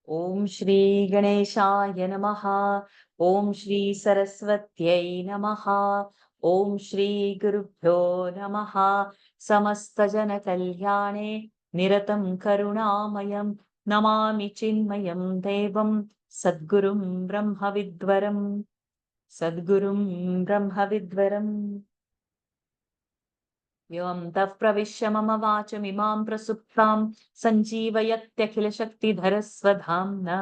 Om Shri Ganeshaya Namaha. Om Shri Saraswatyai Namaha. Om Shri Gurubhyo Namaha. Samasta Jana Kalyane Niratam Karunamayam Namami Chinmayam Devam Sadgurum Brahmavidvaram. Sadgurum Brahmavidvaram. Vyomtav pravisya mama vachamimam prasuptam sanjeevayatyakhilashaktiधरस्वधाम्ना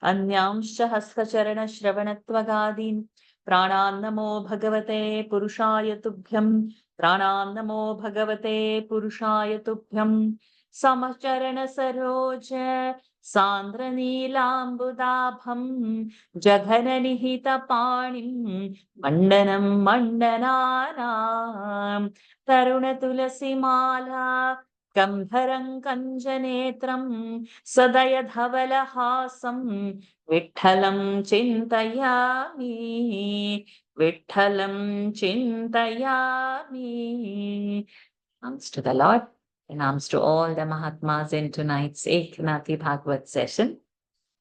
अन्यांश्च हस्तचरणश्रवणत्वगादीन् प्राणान् नमो भगवते पुरुषाय तुभ्यं प्राणान् नमो भगवते पुरुषाय तुभ्यं समचरणसरोज सान्द्रनीलाम्बुदाभं जघननिहितपाणिं मण्डनं मण्डनानाम् तरुणतुलसीमाला कम्भरं कञ्जनेत्रं सदयधवलहासं विठ्ठलं चिन्तयामि विठ्ठलं चिन्तयामि. Thanks to the Lord and alms to all the Mahatmas in tonight's Eknathi Bhagawat session.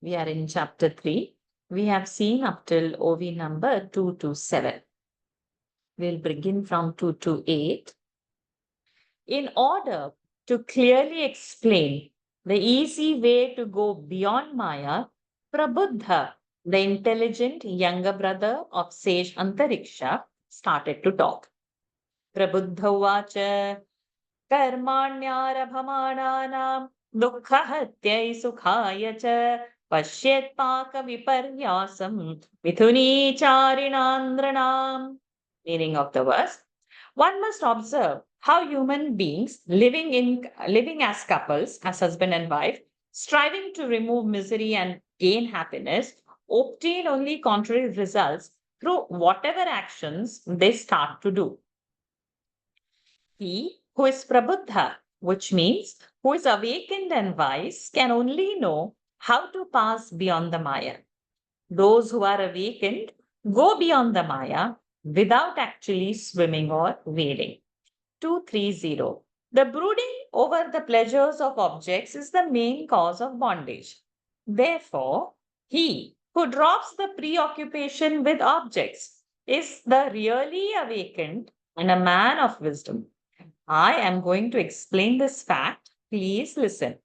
We are in chapter 3. We have seen up till OV number 227. We'll begin from 228. In order to clearly explain the easy way to go beyond Maya, Prabuddha, the intelligent younger brother of sage Antariksha, started to talk. Prabuddha vacha karmanyarabhamananam dukkhahatyai sukhaya cha pashyetpaka viparyasam mithuni charinandranam. Meaning of the verse: one must observe how human beings living as couples, as husband and wife, striving to remove misery and gain happiness, obtain only contrary results through whatever actions they start to do. He who is Prabuddha, which means who is awakened and wise, can only know how to pass beyond the Maya. Those who are awakened go beyond the Maya without actually swimming or wading. 230. The brooding over the pleasures of objects is the main cause of bondage. Therefore, he who drops the preoccupation with objects is the really awakened and a man of wisdom. I am going to explain this fact. Please listen.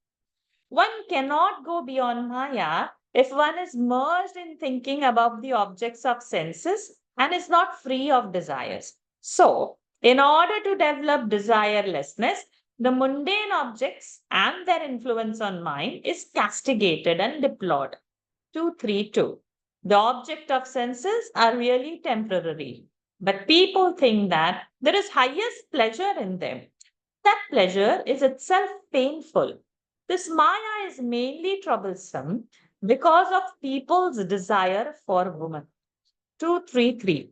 One cannot go beyond Maya if one is merged in thinking about the objects of senses and is not free of desires. So, in order to develop desirelessness, the mundane objects and their influence on mind is castigated and deplored. 232. The object of senses are really temporary, but people think that there is highest pleasure in them. That pleasure is itself painful. This Maya is mainly troublesome because of people's desire for women. 233.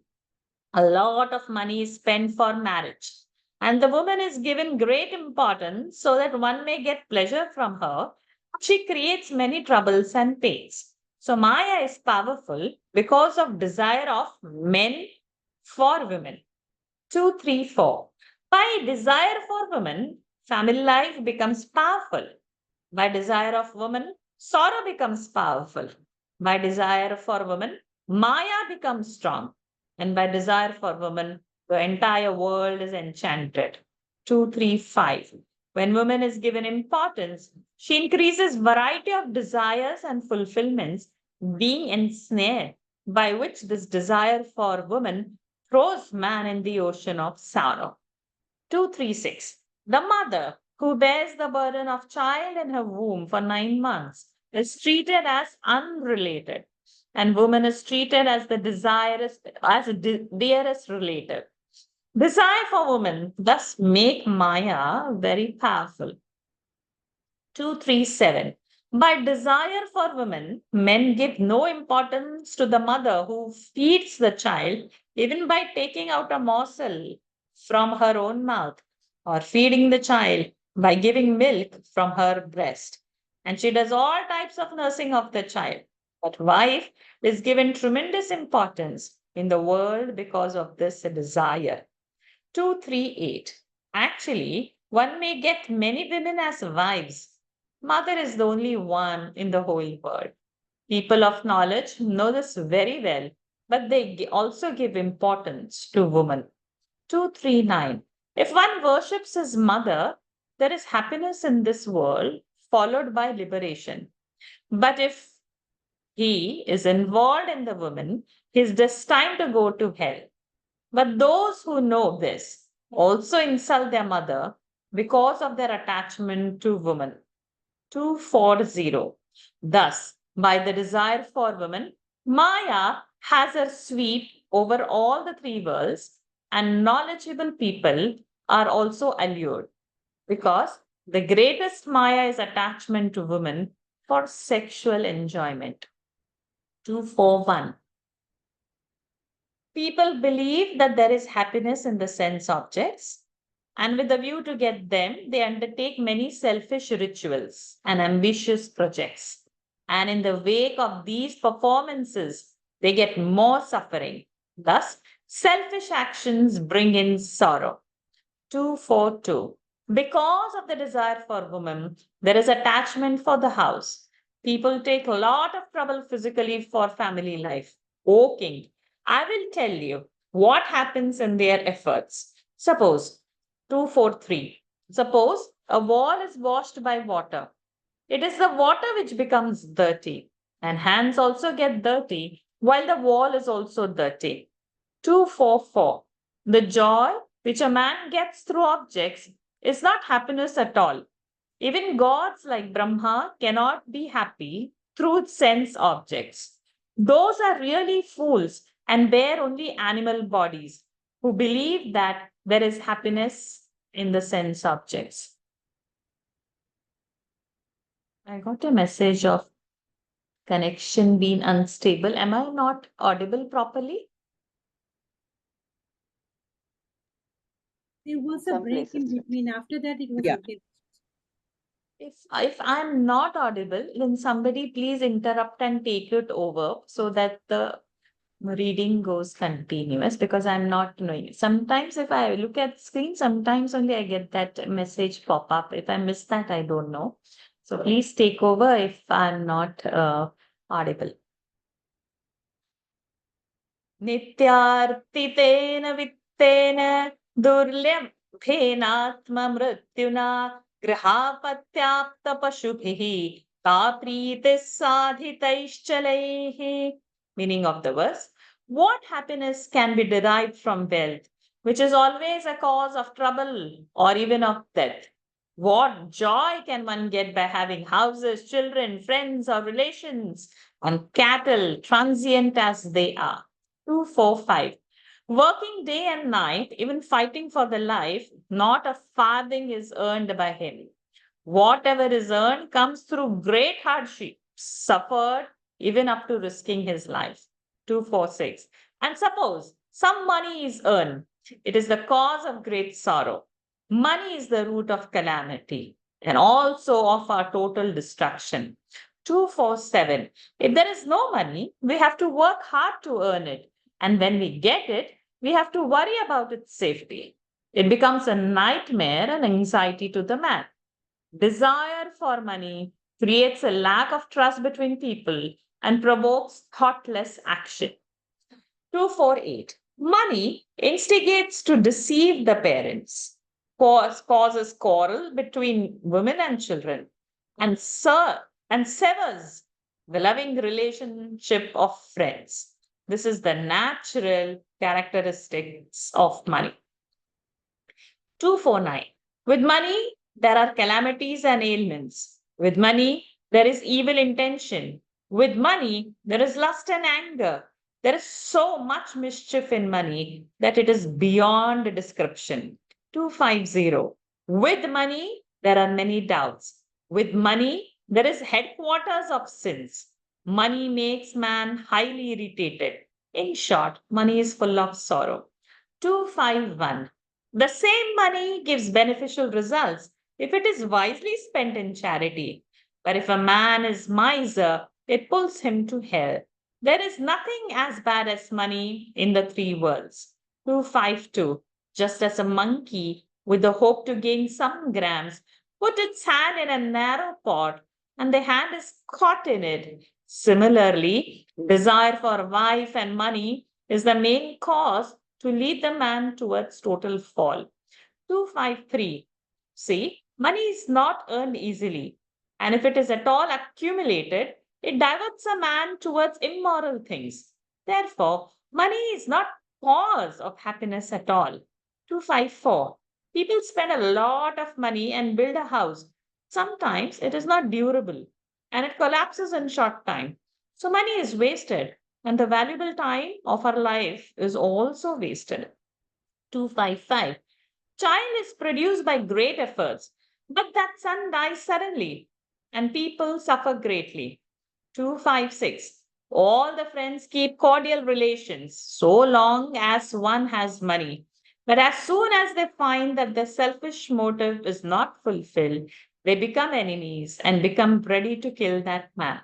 A lot of money is spent for marriage, and the woman is given great importance so that one may get pleasure from her. She creates many troubles and pains. So, Maya is powerful because of desire of men for women. 234. By desire for women, family life becomes powerful. By desire of woman, sorrow becomes powerful. By desire for woman, Maya becomes strong. And by desire for woman, the entire world is enchanted. 235. When woman is given importance, she increases variety of desires and fulfillments, being ensnared, by which this desire for woman throws man in the ocean of sorrow. 236. The mother who bears the burden of child in her womb for 9 months is treated as unrelated, and woman is treated as the dearest relative. Desire for woman thus make Maya very powerful. 237. By desire for women, men give no importance to the mother who feeds the child, even by taking out a morsel from her own mouth, or feeding the child by giving milk from her breast. And she does all types of nursing of the child. But wife is given tremendous importance in the world because of this desire. 238. Actually, one may get many women as wives, Mother is the only one in the whole world. People of knowledge know this very well, but they also give importance to women. 239. If one worships his mother, there is happiness in this world, followed by liberation. But if he is involved in the woman, he is destined to go to hell. But those who know this also insult their mother because of their attachment to woman. 240. Thus, by the desire for women, Maya has her sweep over all the three worlds, and knowledgeable people are also allured because the greatest Maya is attachment to women for sexual enjoyment. 241. People believe that there is happiness in the sense objects, and with a view to get them, they undertake many selfish rituals and ambitious projects. And in the wake of these performances, they get more suffering. Thus, selfish actions bring in sorrow. 242. Because of the desire for women, there is attachment for the house. People take a lot of trouble physically for family life. O king, I will tell you what happens in their efforts. Suppose 243. Suppose a wall is washed by water. It is the water which becomes dirty, and hands also get dirty while the wall is also dirty. 244. The joy which a man gets through objects is not happiness at all. Even gods like Brahma cannot be happy through sense objects. Those are really fools and bear only animal bodies who believe that there is happiness in the sense objects. I got a message of connection being unstable. Am I not audible properly? There was a Some break in places. between. After that, it was Yeah. okay. If I'm not audible, then somebody please interrupt and take it over so that the reading goes continuous because I'm not knowing. Sometimes if I look at screen, sometimes only I get that message pop up. If I miss that, I don't know. So please take over if I'm not audible. नित्यार्तितेन वित्तेन दुर्लभेनात्ममृत्युना गृहापत्याप्तपशुभिः का प्रीतिः साधितैश्चलैः. Meaning of the verse, what happiness can be derived from wealth, which is always a cause of trouble or even of death? What joy can one get by having houses, children, friends, or relations, and cattle, transient as they are? 245. Working day and night, even fighting for the life, not a farthing is earned by him. Whatever is earned comes through great hardship, suffered even up to risking his life. 246. And suppose some money is earned, it is the cause of great sorrow. Money is the root of calamity and also of our total destruction. 247. If there is no money, we have to work hard to earn it. And when we get it, we have to worry about its safety. It becomes a nightmare and anxiety to the man. Desire for money creates a lack of trust between people and provokes thoughtless action. 248. Money instigates to deceive the parents, causes quarrel between women and children, and, and severs the loving relationship of friends. This is the natural characteristics of money. 249. With money, there are calamities and ailments. With money, there is evil intention. With money, there is lust and anger. There is so much mischief in money that it is beyond description. 250. With money, there are many doubts. With money, there is headquarters of sins. Money makes man highly irritated. In short, money is full of sorrow. 251. The same money gives beneficial results if it is wisely spent in charity. But if a man is miser, it pulls him to hell. There is nothing as bad as money in the three worlds. 252. Just as a monkey, with the hope to gain some grams, put its hand in a narrow pot, and the hand is caught in it. Similarly, desire for wife and money is the main cause to lead the man towards total fall. 253. See, money is not earned easily, and if it is at all accumulated, it diverts a man towards immoral things. Therefore, money is not cause of happiness at all. 254. People spend a lot of money and build a house. Sometimes it is not durable and it collapses in short time. So money is wasted, and the valuable time of our life is also wasted. 255. Child is produced by great efforts, but that son dies suddenly, and people suffer greatly. 256. All the friends keep cordial relations so long as one has money. But as soon as they find that the selfish motive is not fulfilled, they become enemies and become ready to kill that man.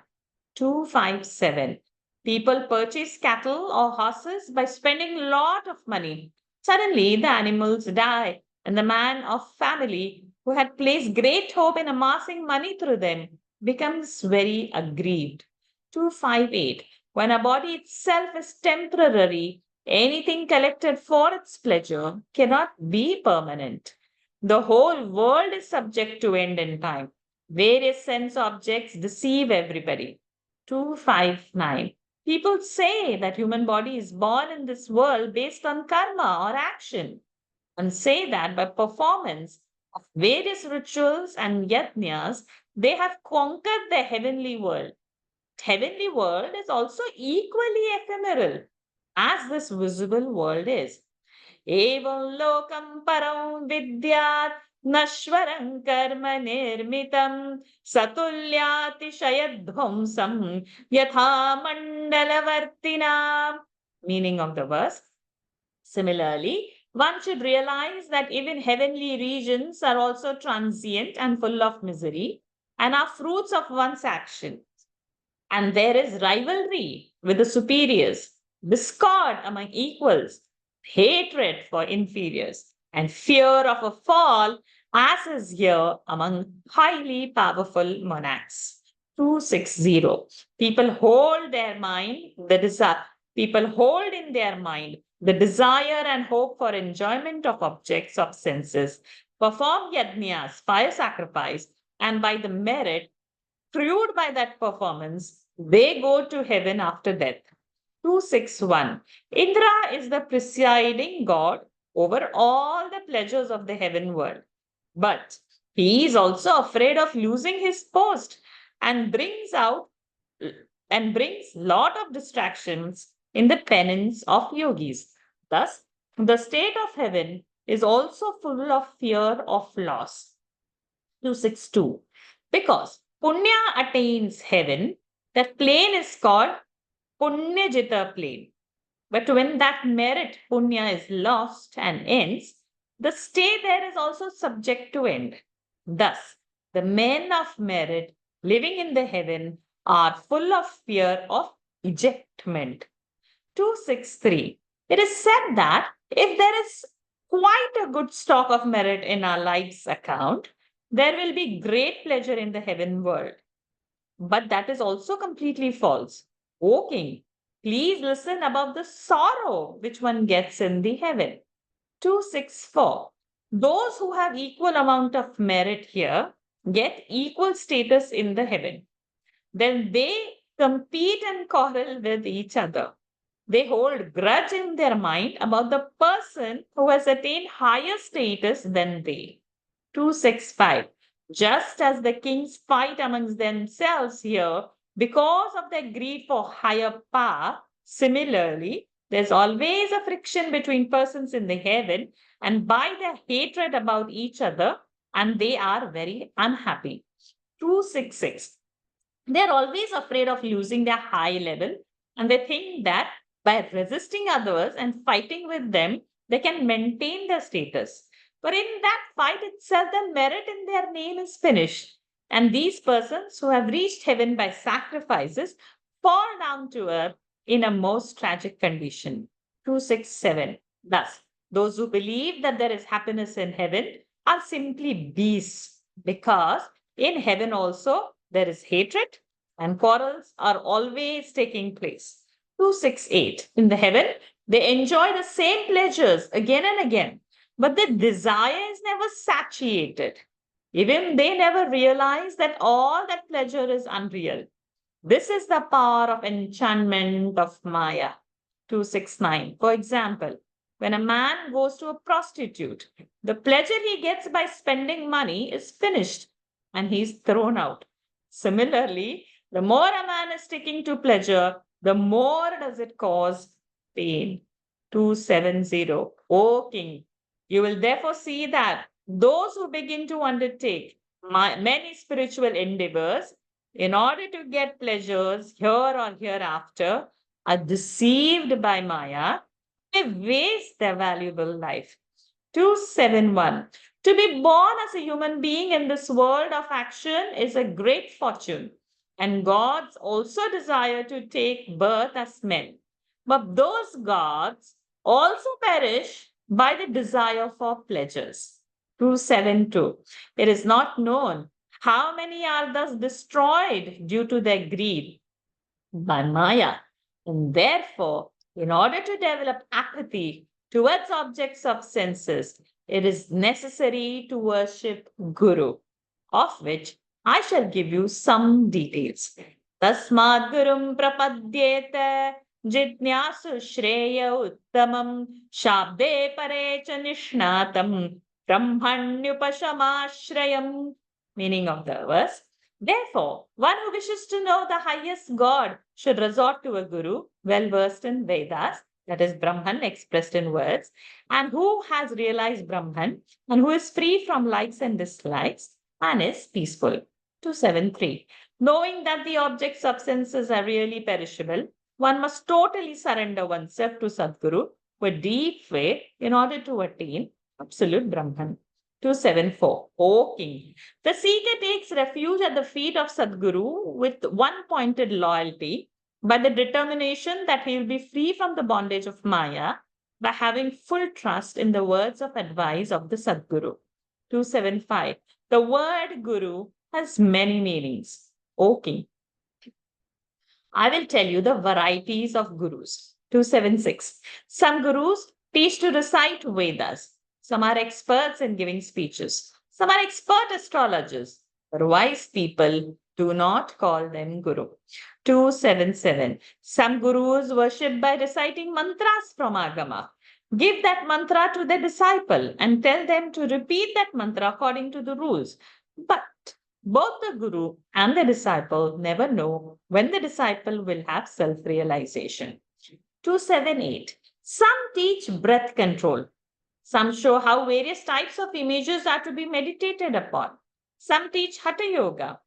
257. People purchase cattle or horses by spending a lot of money. Suddenly, the animals die, and the man of family who had placed great hope in amassing money through them becomes very aggrieved. 258. When a body itself is temporary, anything collected for its pleasure cannot be permanent. The whole world is subject to end in time. Various sense objects deceive everybody. 259. People say that human body is born in this world based on karma or action, and say that by performance of various rituals and yajnas, they have conquered the heavenly world. Heavenly world is also equally ephemeral as this visible world is. एवं लोकं परं विद्यात् नश्वरं कर्म निर्मितं सतुल्यातिशयध्वंसं यथा मण्डलवर्तिनाम्. Meaning of the verse. Similarly, one should realize that even heavenly regions are also transient and full of misery and are fruits of one's action. And there is rivalry with the superiors, discord among equals, hatred for inferiors, and fear of a fall, as is here among highly powerful monarchs. 260. People hold their mind, the desire. People hold in their mind the desire and hope for enjoyment of objects of senses, perform yajnas, fire sacrifice, and by the merit Fueled by that performance, they go to heaven after death. 261. Indra is the presiding god over all the pleasures of the heaven world. But he is also afraid of losing his post and brings lot of distractions in the penance of yogis. Thus, the state of heaven is also full of fear of loss. 262. Because Punya attains heaven, that plane is called Punyajita plane. But when that merit Punya is lost and ends, the stay there is also subject to end. Thus, the men of merit living in the heaven are full of fear of ejectment. 263. It is said that if there is quite a good stock of merit in our life's account, there will be great pleasure in the heaven world. But that is also completely false. O king, please listen about the sorrow which one gets in the heaven. 264. Those who have equal amount of merit here get equal status in the heaven. Then they compete and quarrel with each other. They hold grudge in their mind about the person who has attained higher status than they. 265. Just as the kings fight amongst themselves here because of their greed for higher power, similarly, there's always a friction between persons in the heaven and by their hatred about each other, and they are very unhappy. 266. They're always afraid of losing their high level, and they think that by resisting others and fighting with them, they can maintain their status. But in that fight itself, the merit in their name is finished. And these persons who have reached heaven by sacrifices fall down to earth in a most tragic condition. 267. Thus, those who believe that there is happiness in heaven are simply beasts Because in heaven also there is hatred and quarrels are always taking place. 268. In the heaven, they enjoy the same pleasures again and again, but the desire is never satiated. Even they never realize that all that pleasure is unreal. This is the power of enchantment of Maya. 269. For example, when a man goes to a prostitute, the pleasure he gets by spending money is finished and he's thrown out. Similarly, the more a man is sticking to pleasure, the more does it cause pain. 270. O king, you will therefore see that those who begin to undertake many spiritual endeavors in order to get pleasures here or hereafter are deceived by Maya, they waste their valuable life. 271. To be born as a human being in this world of action is a great fortune, and gods also desire to take birth as men. But those gods also perish by the desire for pleasures. 272. It is not known how many are thus destroyed due to their greed by Maya. And therefore, in order to develop apathy towards objects of senses, it is necessary to worship Guru, of which I shall give you some details. Tasmad Gurum Prapadyeta Jitnyasu Shreya Uttamam Shabde Pare cha Nishnatam Brahmanyupashamashrayam. Meaning of the verse. Therefore, one who wishes to know the highest God should resort to a guru well versed in Vedas, that is Brahman expressed in words, and who has realized Brahman and who is free from likes and dislikes and is peaceful. 273. Knowing that the objects of senses are really perishable, one must totally surrender oneself to Sadguru with deep faith in order to attain absolute Brahman. 274. O king, the seeker takes refuge at the feet of Sadguru with one pointed loyalty by the determination that he will be free from the bondage of Maya by having full trust in the words of advice of the Sadguru. 275. The word Guru has many meanings. O king, I will tell you the varieties of gurus. 276. Some gurus teach to recite Vedas. Some are experts in giving speeches. Some are expert astrologers. But wise people do not call them guru. 277. Some gurus worship by reciting mantras from Agama. Give that mantra to the disciple and tell them to repeat that mantra according to the rules. But both the guru and the disciple never know when the disciple will have self realization. 278. Some teach breath control. Some show how various types of images are to be meditated upon. Some teach Hatha Yoga.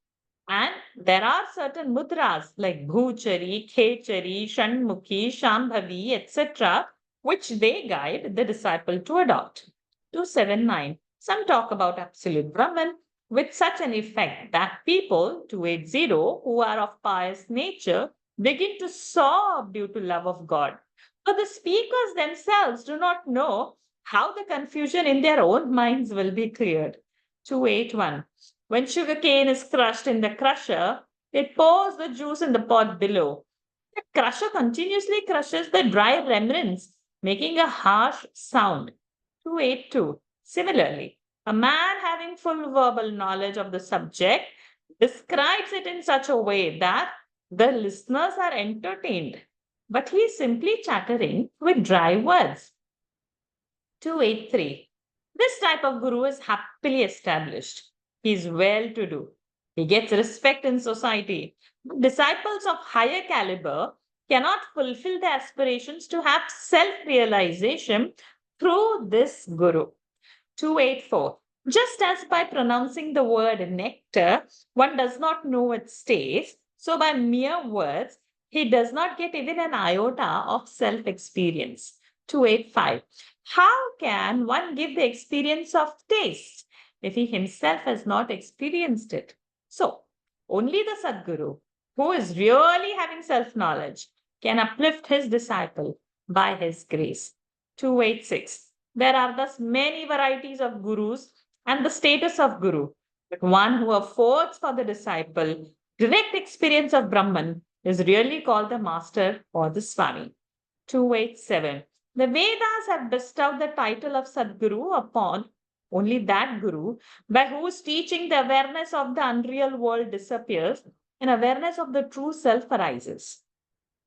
And there are certain mudras like Bhuchari, Khechari, Shanmukhi, Shambhavi, etc., which they guide the disciple to adopt. 279. Some talk about absolute Brahman with such an effect that people, 280, who are of pious nature, begin to sob due to love of God. But the speakers themselves do not know how the confusion in their own minds will be cleared. 281. When sugarcane is crushed in the crusher, it pours the juice in the pot below. The crusher continuously crushes the dry remnants, making a harsh sound. 282. Similarly, a man having full verbal knowledge of the subject describes it in such a way that the listeners are entertained, but he is simply chattering with dry words. 283. This type of guru is happily established. He is well to do. He gets respect in society. Disciples of higher caliber cannot fulfill their aspirations to have self realization through this guru. 284. Just as by pronouncing the word nectar, one does not know its taste, so by mere words, he does not get even an iota of self experience. 285. How can one give the experience of taste if he himself has not experienced it? So, only the Sadguru, who is really having self knowledge, can uplift his disciple by his grace. 286. There are thus many varieties of gurus and the status of guru. But one who affords for the disciple direct experience of Brahman is really called the master or the Swami. 287. The Vedas have bestowed the title of Sadguru upon only that Guru by whose teaching the awareness of the unreal world disappears and awareness of the true self arises.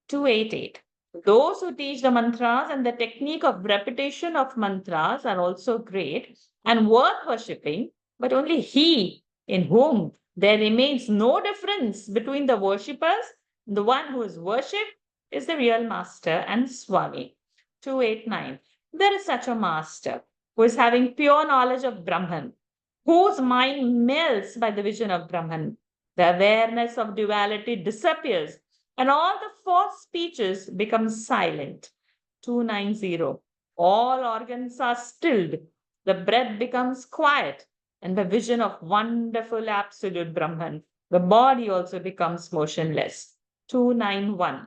288. Those who teach the mantras and the technique of repetition of mantras are also great and worth worshipping, but only he in whom there remains no difference between the worshippers, the one who is worshipped is the real master and Swami. 289. There is such a master who is having pure knowledge of Brahman, whose mind melts by the vision of Brahman. The awareness of duality disappears and all the false speeches become silent. 290. All organs are stilled, the breath becomes quiet, and the vision of wonderful absolute Brahman, the body also becomes motionless. 291.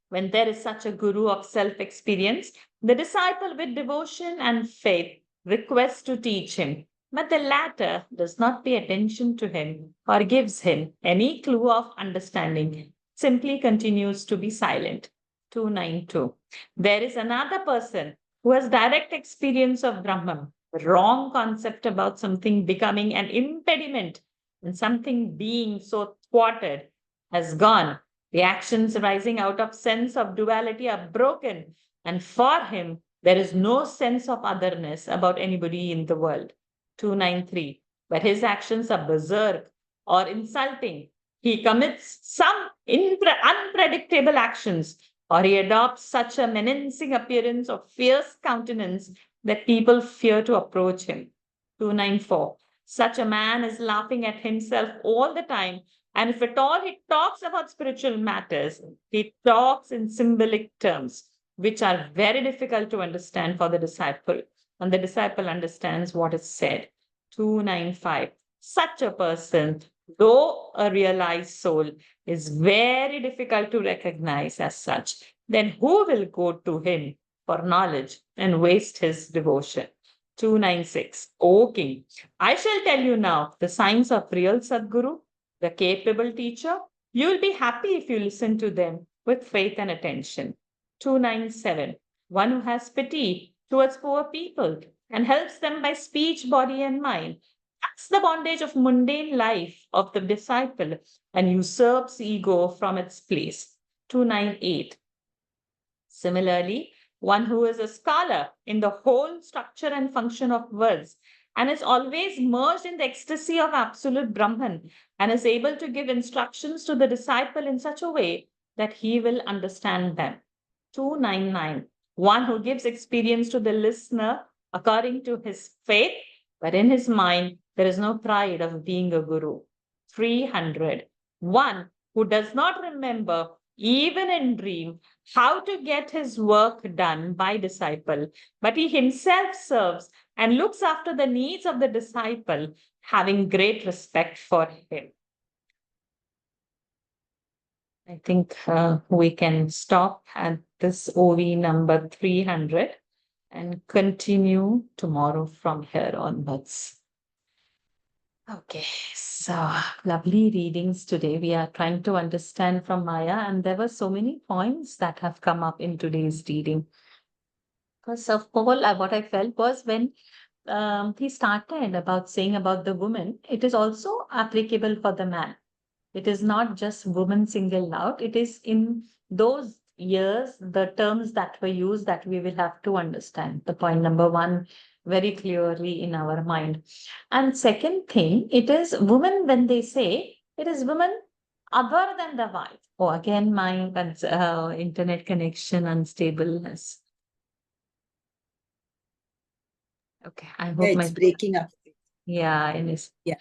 When there is such a guru of self experience, the disciple with devotion and faith requests to teach him, but the latter does not pay attention to him or gives him any clue of understanding, simply continues to be silent. 292. There is another person who has direct experience of Brahman, wrong concept about something becoming an impediment and something being so thwarted has gone. The actions arising out of sense of duality are broken, and for him, there is no sense of otherness about anybody in the world. 293. But his actions are berserk or insulting. He commits some unpredictable actions, or he adopts such a menacing appearance of fierce countenance that people fear to approach him. 294. Such a man is laughing at himself all the time, and if at all he talks about spiritual matters, he talks in symbolic terms, which are very difficult to understand for the disciple. And the disciple understands what is said. 295. Such a person, though a realized soul, is very difficult to recognize as such. Then who will go to him for knowledge and waste his devotion? 296. O king, I shall tell you now the signs of real Sadguru, the capable teacher. You will be happy if you listen to them with faith and attention. 297. One who has pity towards poor people and helps them by speech, body, and mind. That's the bondage of mundane life of the disciple and usurps ego from its place. 298. Similarly, one who is a scholar in the whole structure and function of words and is always merged in the ecstasy of absolute Brahman and is able to give instructions to the disciple in such a way that he will understand them. 299. One who gives experience to the listener according to his faith, but in his mind there is no pride of being a guru. 300. One who does not remember, even in dream, how to get his work done by disciple, but he himself serves and looks after the needs of the disciple, having great respect for him. I think we can stop at this OV number 300 and continue tomorrow from here onwards. Okay, so lovely readings today. We are trying to understand from Maya, and there were so many points that have come up in today's reading. First of all, what I felt was when he started about saying about the woman, it is also applicable for the man. It is not just woman singled out. It is in those years, the terms that were used that we will have to understand. The point number one very clearly in our mind. And second thing, it is woman when they say it is woman other than the wife. Oh, again, my internet connection unstableness. Okay, I hope it's breaking up. Yeah, it is. Yeah.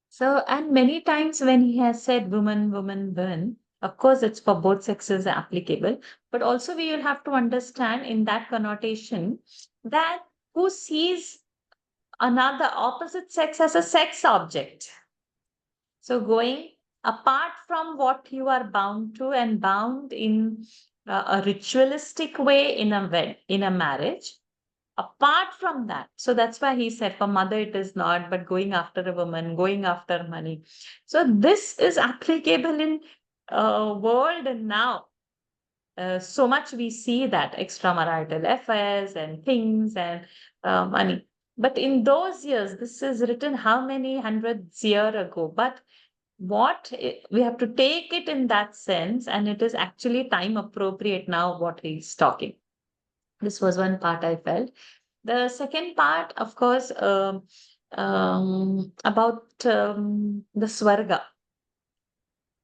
So, and many times when he has said woman, woman, woman, of course, it's for both sexes applicable, but also we will have to understand in that connotation that who sees another opposite sex as a sex object. So, going apart from what you are bound to and bound in a ritualistic way in a marriage, Apart from that, so that's why he said, for mother it is not, but going after a woman, going after money. So this is applicable in world now. So much we see that extramarital affairs and things and money. But in those years, this is written how many hundreds year ago. But we have to take it in that sense, and it is actually time appropriate now what he's talking. This was one part I felt. The second part, of course, about the Swarga.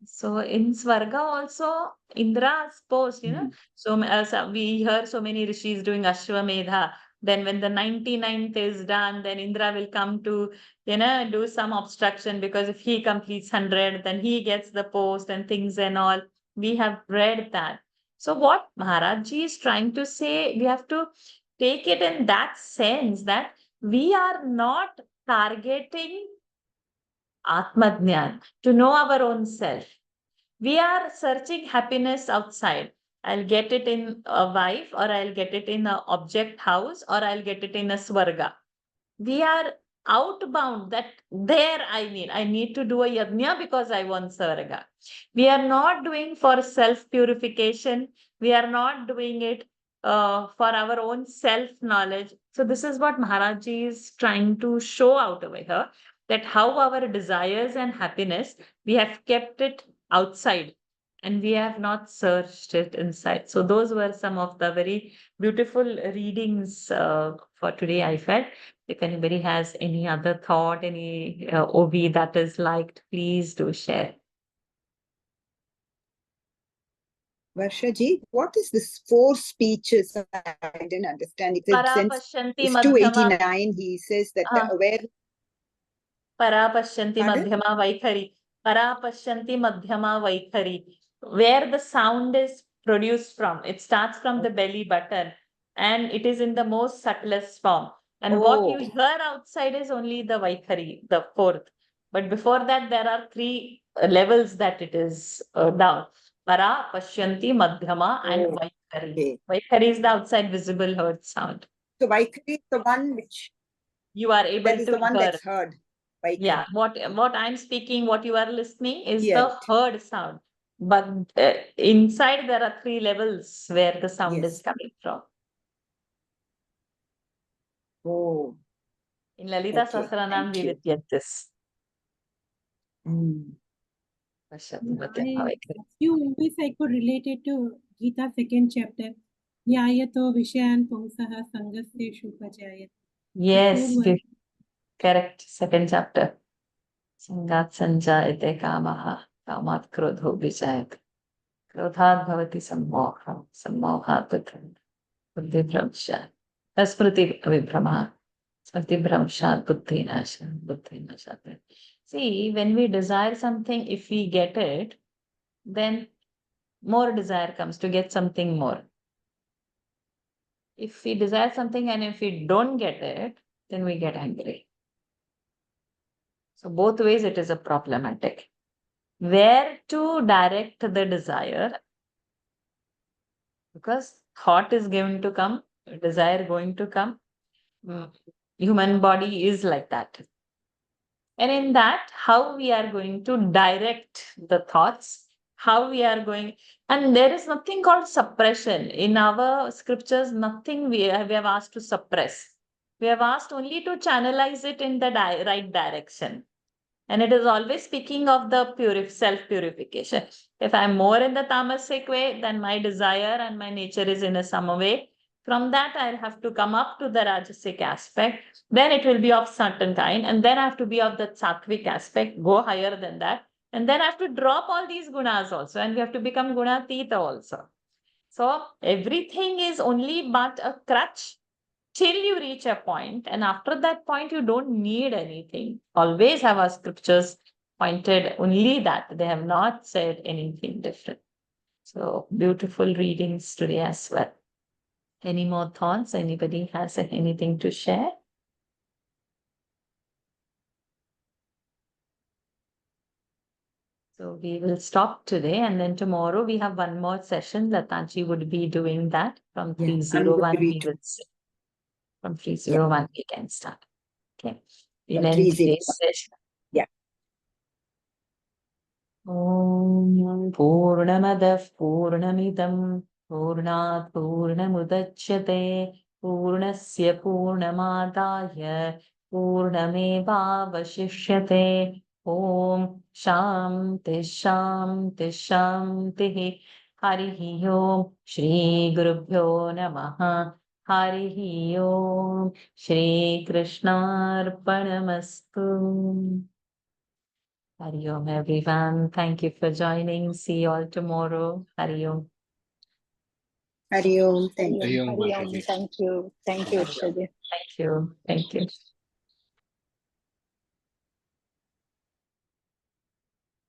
So in Swarga also, Indra's post, so as we hear so many rishis doing Ashwamedha. Then when the 99th is done, then Indra will come to, do some obstruction, because if he completes 100, then he gets the post and things and all. We have read that. So what Maharaj Ji is trying to say, we have to take it in that sense that we are not targeting Atmadnyan, to know our own self. We are searching happiness outside. I'll get it in a wife, or I'll get it in an object house, or I'll get it in a swarga. We are outbound that there I need to do a yajna because I want swarga. We are not doing for self purification. We are not doing it for our own self knowledge. So this is what Maharaj Ji is trying to show out over here, that how our desires and happiness, we have kept it outside and we have not searched it inside. So those were some of the very beautiful readings for today, I felt. If anybody has any other thought, any OV that is liked, please do share. Varshaji, what is this 4 speeches? I didn't understand. It said since Parapashyanti it's 289, he says that where... Parapashyanti madhyama vaikhari. Parapashyanti madhyama vaikhari. Where the sound is produced from. It starts from the belly button and it is in the most subtlest form. And what you hear outside is only the vaikhari, the fourth. But before that, there are 3 levels that it is down. Para, Pashyanti, Madhyama, and Vaikhari. Okay. Vaikhari is the outside visible heard sound. So Vaikhari is the one which you are able that is to the one hear. that's heard. Vaikhari. Yeah, what I'm speaking, what you are listening is the heard sound. But inside there are 3 levels where the sound is coming from. Oh. In Lalita Sahasranam, we will get this. A few movies I could relate it to Gita 2nd chapter. Yayato Vishayan Pumsaha Sangasya Shupajayat. Yes, correct. 2nd chapter. Sangat sanjayate kamaha, kamat krodho vijayat. Krodhat bhavati sammoha, sammohat buddhi bhramsha. Smriti vibhrama. Smriti bhramsha buddhi nasha, buddhi nasha. See, when we desire something, if we get it, then more desire comes to get something more. If we desire something and if we don't get it, then we get angry. So both ways it is a problematic. Where to direct the desire? Because thought is going to come, desire going to come. Human body is like that. And in that, how we are going to direct the thoughts, how we are going, and there is nothing called suppression. In our scriptures, nothing we have asked to suppress. We have asked only to channelize it in the right direction. And it is always speaking of the self-purification. If I'm more in the tamasic way, then my desire and my nature is in a sama way. From that, I'll have to come up to the rajasic aspect. Then it will be of certain kind. And then I have to be of the sattvic aspect, go higher than that. And then I have to drop all these gunas also. And we have to become gunatita also. So everything is only but a crutch till you reach a point, and after that point you don't need anything. Always have our scriptures pointed only that. They have not said anything different. So beautiful readings today as well. Any more thoughts? Anybody has anything to share? So we will stop today, and then tomorrow we have one more session. Lataji would be doing that from 301. We will see. From 301 we can start. Okay. We'll From end 301. today's session. Yeah. Om Purnamadah Purnamidam Purnat Purnamudachyate Purnasya Purnamadaya Purnamevavashishyate. Om Shanti Shanti Shanti. Harihi Om Shri Gurubhyo Namaha. Harihi Om Shri Krishnarpanamastu. Hari Om, everyone. Thank you for joining. See you all tomorrow. Hari Om. Hari Om. Thank you. Hari Om, Hari Om. Mataji. Thank you. Thank you, Shraddha. Thank you. Thank you.